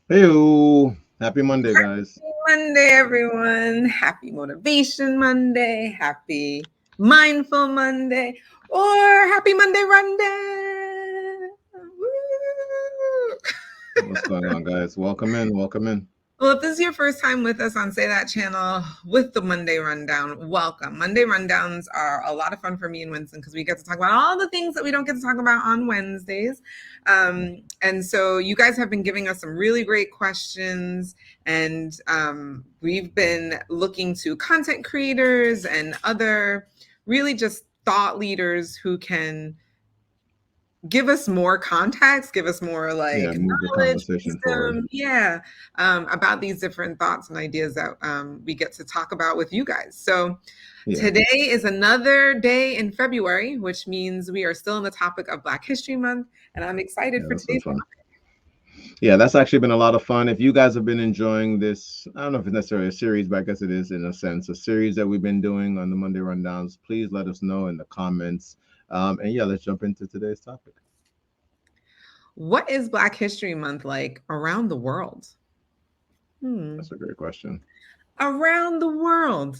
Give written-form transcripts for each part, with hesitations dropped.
Hey, happy Monday, guys. Happy Monday, everyone. Happy Motivation Monday. Happy Mindful Monday. Or Happy Monday Run Day. Woo! What's going on, guys? Welcome in. Welcome in. Well, if this is your first time with us on Say That channel with the Monday Rundown, welcome. Monday Rundowns are a lot of fun for me and Winston because we get to talk about all the things that we don't get to talk about on Wednesdays. And so you guys have been giving us some really great questions, and we've been looking to content creators and other really just thought leaders who can give us more context, give us more Yeah, like move the knowledge, conversation forward. wisdom, about these different thoughts and ideas that we get to talk about with you guys. So Yeah, today is another day in February, which means we are still on the topic of Black History Month, and I'm excited yeah, for that's been today's. fun. Yeah, that's actually been a lot of fun. If you guys have been enjoying this, I don't know if it's necessarily a series, but I guess it is in a sense a series that we've been doing on the Monday Rundowns. Please let us know in the comments. And yeah, let's jump into today's topic. What is Black History Month like around the world? Hmm. That's a great question. Around the world.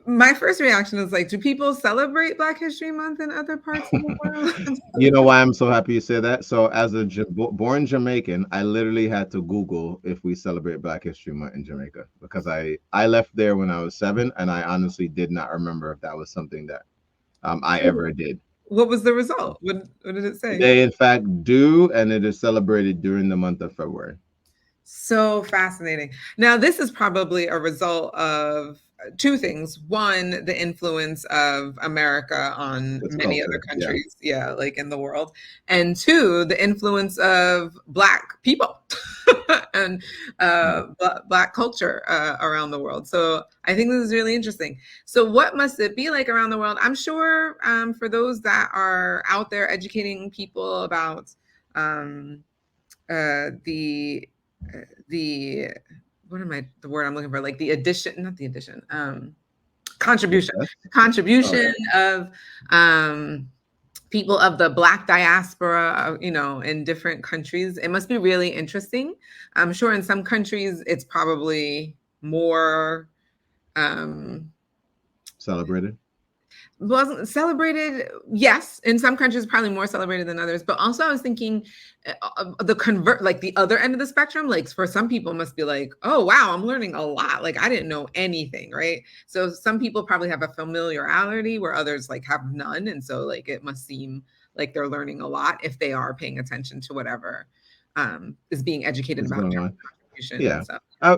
My first reaction is like, do people celebrate Black History Month in other parts of the world? You know why I'm so happy you say that? So, as a born Jamaican, I literally had to Google if we celebrate Black History Month in Jamaica because I left there when I was 7, and I honestly did not remember if that was something that I ever did. What was the result? What did it say? They in fact do, and it is celebrated during the month of February. So fascinating. Now, this is probably a result of two things. One, the influence of America on It's many other culture, yeah. countries, yeah, like in the world. And two, the influence of Black people and Yeah. Black culture around the world. So I think this is really interesting. So, what must it be like around the world? I'm sure for those that are out there educating people about um, the the what am I the word I'm looking for, like the addition, not the addition, contribution, Success. Oh contribution yeah. of people of the Black diaspora, in different countries. It must be really interesting. I'm sure in some countries it's probably more um Celebrated. wasn't celebrated. Yes, in some countries probably more celebrated than others, but also I was thinking the convert, like the other end of the spectrum, like for some people must be like, oh wow, I'm learning a lot, like I didn't know anything, right? So some people probably have a familiarity where others like have none, and so like it must seem like they're learning a lot if they are paying attention to whatever is being educated What's about going their on? contribution and Yeah. stuff. I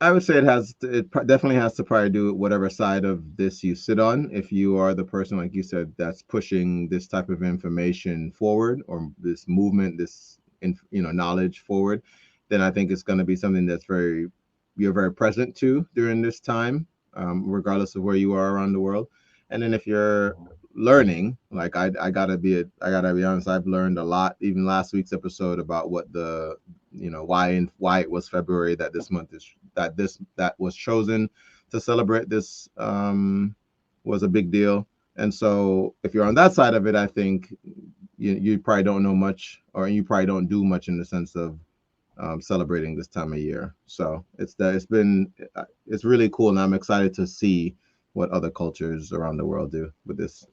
I would say definitely has to probably do with whatever side of this you sit on. If you are the person, like you said, that's pushing this type of information forward or this movement, knowledge forward, then I think it's going to be something that's you're very present to during this time, regardless of where you are around the world. And then if you're learning, like I gotta be honest, I've learned a lot. Even last week's episode about what the why it was February that this month is that was chosen to celebrate this was a big deal. And so if you're on that side of it, I think you probably don't know much, or you probably don't do much in the sense of celebrating this time of year. So it's really cool, and I'm excited to see what other cultures around the world do with this.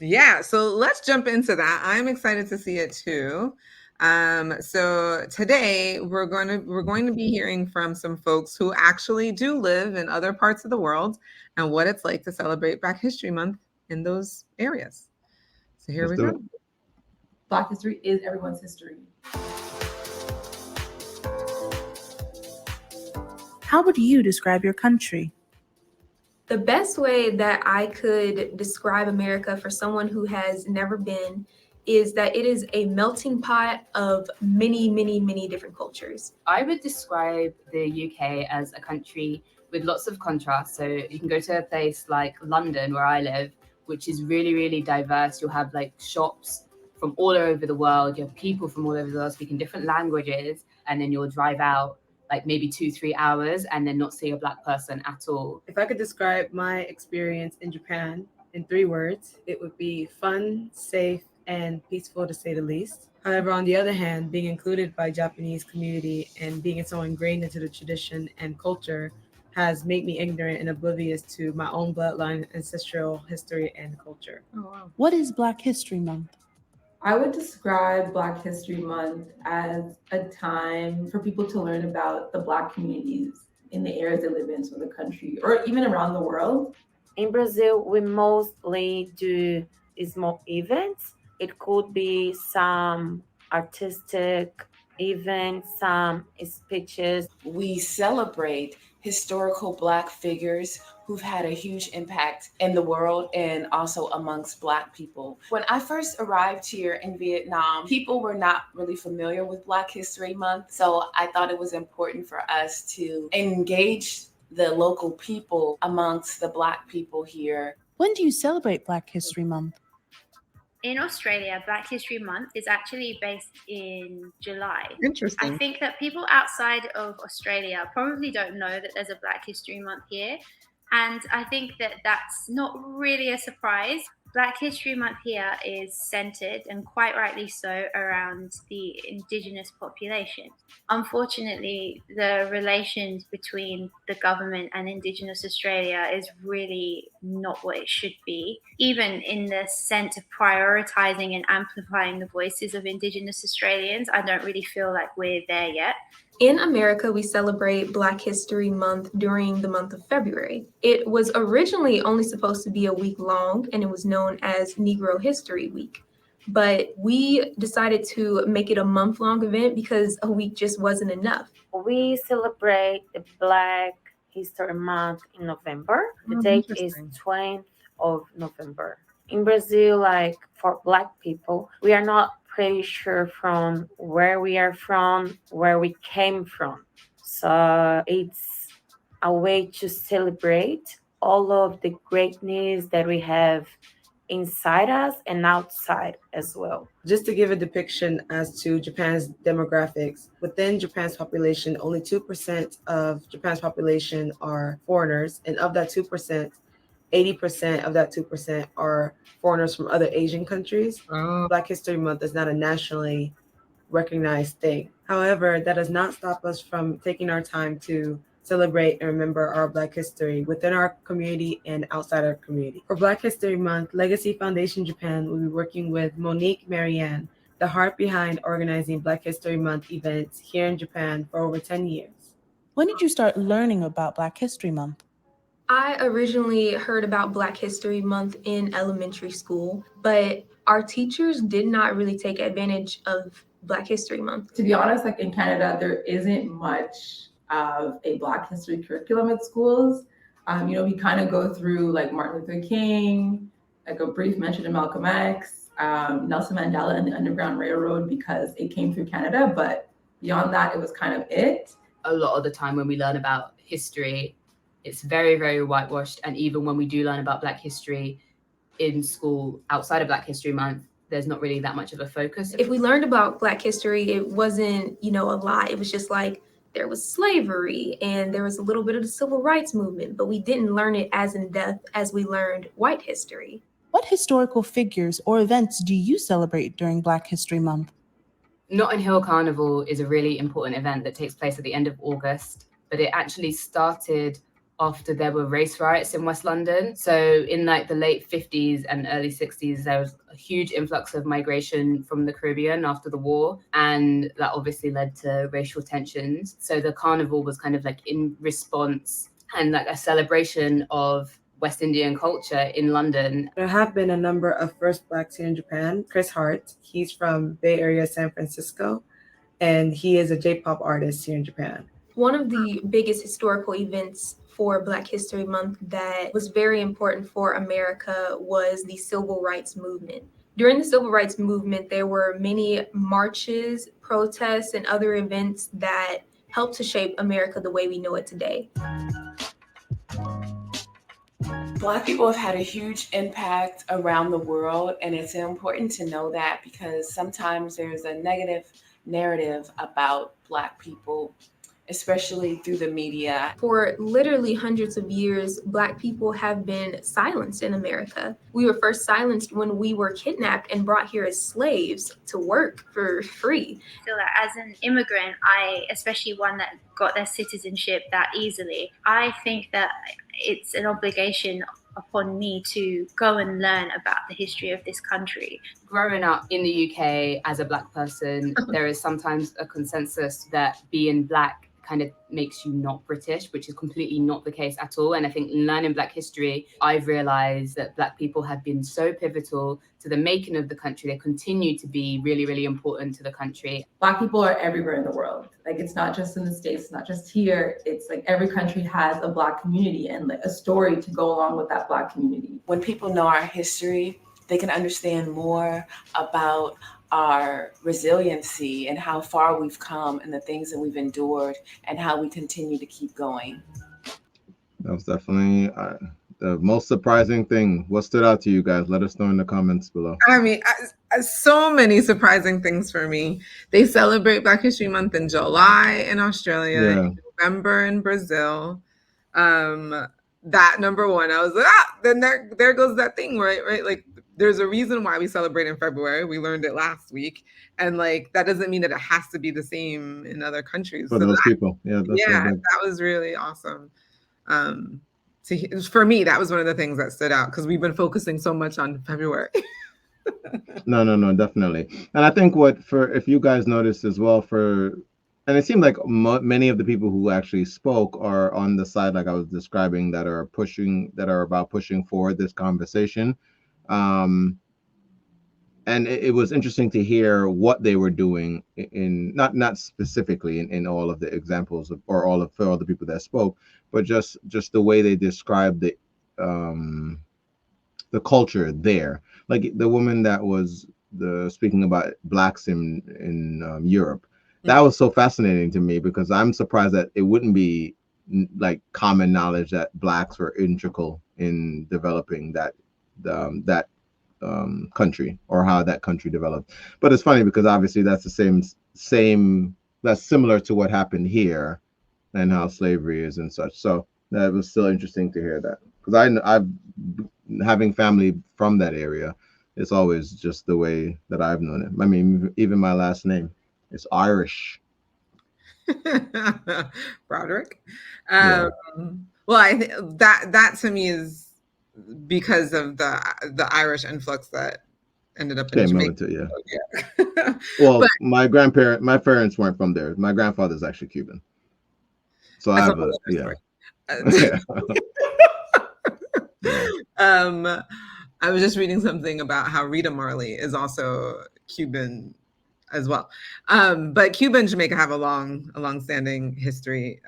Yeah, so let's jump into that. I'm excited to see it too. So today we're going to be hearing from some folks who actually do live in other parts of the world and what it's like to celebrate Black History Month in those areas. So here Let's we do go. it. Black history is everyone's history. How would you describe your country? The best way that I could describe America for someone who has never been is that it is a melting pot of many, many, many different cultures. I would describe the UK as a country with lots of contrast. So you can go to a place like London, where I live, which is really, really diverse. You'll have like shops from all over the world. You have people from all over the world speaking different languages, and then you'll drive out like maybe 2-3 hours and then not see a Black person at all. If I could describe my experience in Japan in 3 words, it would be fun, safe, and peaceful to say the least. However, on the other hand, being included by Japanese community and being so ingrained into the tradition and culture has made me ignorant and oblivious to my own bloodline, ancestral history, and culture. Oh, wow. What is Black History Month? I would describe Black History Month as a time for people to learn about the Black communities in the areas they live in, so the country, or even around the world. In Brazil, we mostly do small events. It could be some artistic events, some speeches. We celebrate historical Black figures who've had a huge impact in the world and also amongst Black people. When I first arrived here in Vietnam, people were not really familiar with Black History Month, so I thought it was important for us to engage the local people amongst the Black people here. When do you celebrate Black History Month? In Australia, Black History Month is actually based in July. Interesting. I think that people outside of Australia probably don't know that there's a Black History Month here. And I think that that's not really a surprise. Black History Month here is centered, and quite rightly so, around the Indigenous population. Unfortunately, the relations between the government and Indigenous Australia is really not what it should be, even in the sense of prioritising and amplifying the voices of Indigenous Australians. I don't really feel like we're there yet. In America, we celebrate Black History Month during the month of February. It was originally only supposed to be a week long, and it was known as Negro History Week. But we decided to make it a month-long event because a week just wasn't enough. We celebrate the Black History Month in November. The date is 20th of November. In Brazil, like for Black people, we are not pretty sure from where we are from, where we came from. So it's a way to celebrate all of the greatness that we have inside us and outside as well. Just to give a depiction as to Japan's demographics, within Japan's population, only 2% of Japan's population are foreigners, and of that 2%, 80% of that 2% are foreigners from other Asian countries. Black History Month is not a nationally recognized thing. However, that does not stop us from taking our time to celebrate and remember our Black history within our community and outside our community. For Black History Month, Legacy Foundation Japan will be working with Monique Marianne, the heart behind organizing Black History Month events here in Japan for over 10 years. When did you start learning about Black History Month? I originally heard about Black History Month in elementary school, but our teachers did not really take advantage of Black History Month. To be honest, like in Canada, there isn't much of a Black history curriculum at schools. We kind of go through like Martin Luther King, like a brief mention of Malcolm X, Nelson Mandela and the Underground Railroad because it came through Canada, but beyond that, it was kind of it. A lot of the time when we learn about history, it's very, very whitewashed. And even when we do learn about Black history in school, outside of Black History Month, there's not really that much of a focus. If we learned about Black history, it wasn't, a lot. It was just like there was slavery and there was a little bit of the civil rights movement, but we didn't learn it as in depth as we learned white history. What historical figures or events do you celebrate during Black History Month? Notting Hill Carnival is a really important event that takes place at the end of August, but it actually started after there were race riots in West London. So in like the late 50s and early 60s, there was a huge influx of migration from the Caribbean after the war. And that obviously led to racial tensions. So the carnival was kind of like in response and like a celebration of West Indian culture in London. There have been a number of first Blacks here in Japan. Chris Hart, he's from Bay Area, San Francisco, and he is a J-pop artist here in Japan. One of the biggest historical events for Black History Month that was very important for America was the Civil Rights Movement. During the Civil Rights Movement, there were many marches, protests, and other events that helped to shape America the way we know it today. Black people have had a huge impact around the world, and it's important to know that because sometimes there's a negative narrative about Black people especially through the media. For literally hundreds of years, Black people have been silenced in America. We were first silenced when we were kidnapped and brought here as slaves to work for free. I feel that as an immigrant, especially one that got their citizenship that easily, I think that it's an obligation upon me to go and learn about the history of this country. Growing up in the UK as a Black person, there is sometimes a consensus that being Black kind of makes you not British, which is completely not the case at all. And I think in learning Black history, I've realized that Black people have been so pivotal to the making of the country. They continue to be really, really important to the country. Black people are everywhere in the world. Like, it's not just in the States, it's not just here. It's like every country has a Black community and like a story to go along with that Black community. When people know our history, they can understand more about our resiliency and how far we've come and the things that we've endured and how we continue to keep going. That was definitely the most surprising thing. What stood out to you guys? Let us know in the comments below. I mean, so many surprising things for me. They celebrate Black History Month in July in Australia, in November in Brazil. That number one, I was like, then there goes that thing, right? Like, there's a reason why we celebrate in February. We learned it last week. And like, that doesn't mean that it has to be the same in other countries. For those people. Yeah, that was really awesome. For me, that was one of the things that stood out because we've been focusing so much on February. No, definitely. And I think if you guys noticed as well, and it seemed like many of the people who actually spoke are on the side, like I was describing, that are about pushing forward this conversation. And it was interesting to hear what they were doing in not specifically in all of the examples for all the people that spoke, but just the way they described the culture there. Like the woman that was speaking about Blacks in Europe. That was so fascinating to me because I'm surprised that it wouldn't be like common knowledge that Blacks were integral in developing that country or how that country developed. But it's funny because obviously that's the same that's similar to what happened here and how slavery is and such. So that was still interesting to hear that because I've having family from that area. It's always just the way that I've known it. I mean, even my last name. It's Irish. Broderick. Well, I think that to me is because of the Irish influx that ended up in Jamaica. Yeah. Well, but my parents weren't from there. My grandfather's actually Cuban. So I have I was just reading something about how Rita Marley is also Cuban as well. But Cuba and Jamaica have a long-standing history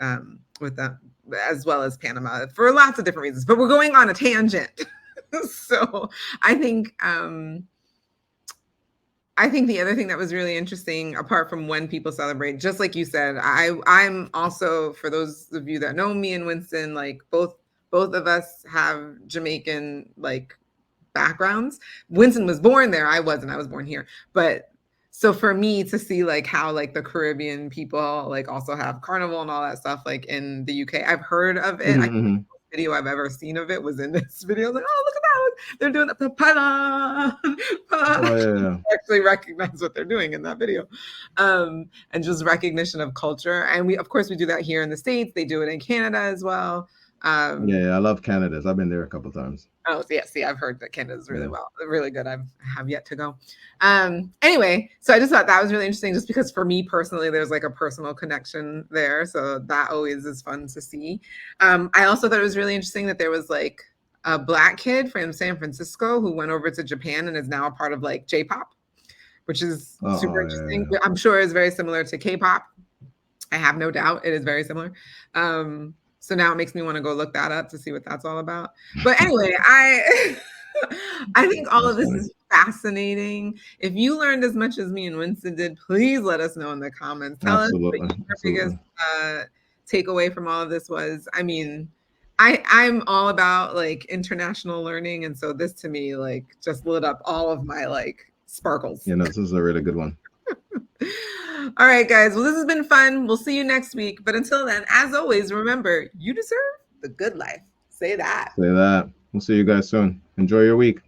with them, as well as Panama, for lots of different reasons. But we're going on a tangent. So I think the other thing that was really interesting, apart from when people celebrate, just like you said, I'm also, for those of you that know me and Winston, like both of us have Jamaican like backgrounds. Winston was born there. I wasn't. I was born here. But so for me to see like how like the Caribbean people like also have carnival and all that stuff like in the UK, I've heard of it. The video I've ever seen of it was in this video. I was like, oh, look at that. They're doing the pala. I actually recognize what they're doing in that video. And just recognition of culture. And we do that here in the States. They do it in Canada as well. I love Canada's. I've been there a couple of times. Oh, yeah. See, I've heard that Canada's really good. I have yet to go. Anyway, so I just thought that was really interesting just because for me personally, there's like a personal connection there. So that always is fun to see. I also thought it was really interesting that there was like a Black kid from San Francisco who went over to Japan and is now a part of like J-pop, which is super interesting. I'm sure it's very similar to K-pop. I have no doubt it is very similar. So now it makes me want to go look that up to see what that's all about. But anyway, I think all of this is fascinating. If you learned as much as me and Winston did, please let us know in the comments. Tell us what your biggest takeaway from all of this was. I mean, I'm all about like international learning. And so this to me like just lit up all of my like sparkles. This is a really good one. All right, guys. Well, this has been fun. We'll see you next week. But until then, as always, remember, you deserve the good life. Say that. Say that. We'll see you guys soon. Enjoy your week.